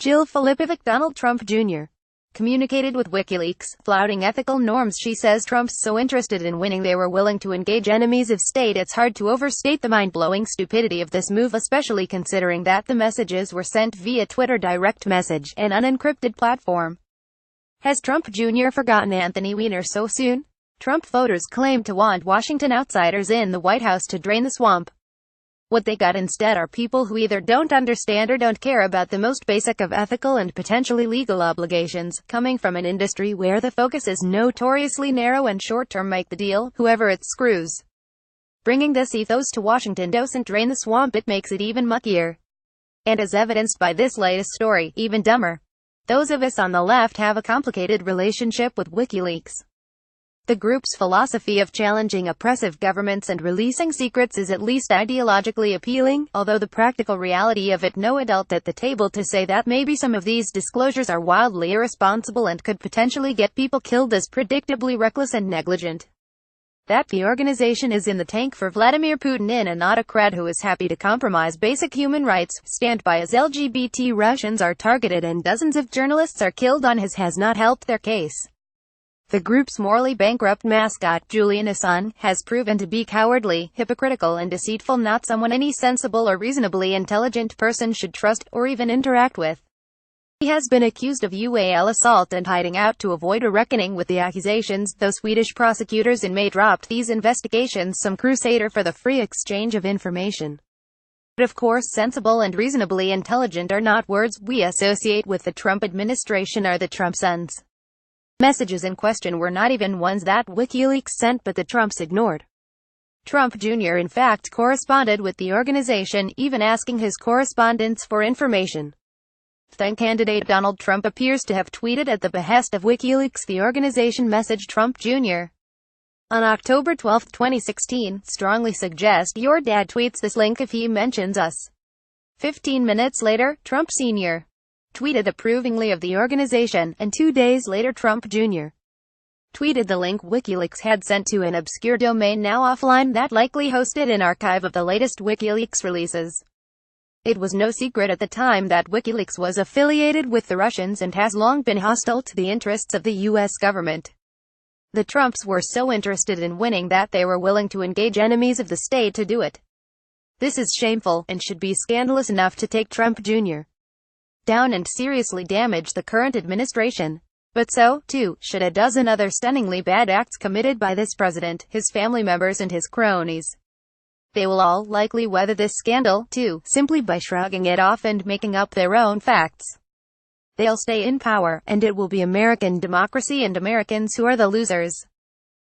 Jill Filipovic. Donald Trump Jr. communicated with WikiLeaks, flouting ethical norms. She says Trump's so interested in winning they were willing to engage enemies of state. It's hard to overstate the mind-blowing stupidity of this move, especially considering that the messages were sent via Twitter direct message, an unencrypted platform. Has Trump Jr. forgotten Anthony Weiner so soon? Trump voters claim to want Washington outsiders in the White House to drain the swamp. What they got instead are people who either don't understand or don't care about the most basic of ethical and potentially legal obligations, coming from an industry where the focus is notoriously narrow and short-term. Make the deal, whoever it screws. Bringing this ethos to Washington doesn't drain the swamp, it makes it even muckier. And as evidenced by this latest story, even dumber. Those of us on the left have a complicated relationship with WikiLeaks. The group's philosophy of challenging oppressive governments and releasing secrets is at least ideologically appealing, although the practical reality of it, no adult at the table to say that maybe some of these disclosures are wildly irresponsible and could potentially get people killed, is predictably reckless and negligent. That the organization is in the tank for Vladimir Putin, in an autocrat who is happy to compromise basic human rights, stand by as LGBT Russians are targeted and dozens of journalists are killed on his, has not helped their case. The group's morally bankrupt mascot, Julian Assange, has proven to be cowardly, hypocritical and deceitful, not someone any sensible or reasonably intelligent person should trust, or even interact with. He has been accused of UAL assault and hiding out to avoid a reckoning with the accusations, though Swedish prosecutors in May dropped these investigations. Some crusader for the free exchange of information. But of course, sensible and reasonably intelligent are not words we associate with the Trump administration or the Trump sons. Messages in question were not even ones that WikiLeaks sent, but the Trumps ignored. Trump Jr. in fact corresponded with the organization, even asking his correspondents for information. Then candidate Donald Trump appears to have tweeted at the behest of WikiLeaks. The organization messaged Trump Jr. on October 12, 2016, strongly suggest your dad tweets this link if he mentions us. 15 minutes later, Trump Sr. tweeted approvingly of the organization, and 2 days later Trump Jr. tweeted the link WikiLeaks had sent to an obscure domain now offline that likely hosted an archive of the latest WikiLeaks releases. It was no secret at the time that WikiLeaks was affiliated with the Russians and has long been hostile to the interests of the U.S. government. The Trumps were so interested in winning that they were willing to engage enemies of the state to do it. This is shameful, and should be scandalous enough to take Trump Jr. down and seriously damage the current administration. But so, too, should a dozen other stunningly bad acts committed by this president, his family members and his cronies. They will all likely weather this scandal, too, simply by shrugging it off and making up their own facts. They'll stay in power, and it will be American democracy and Americans who are the losers.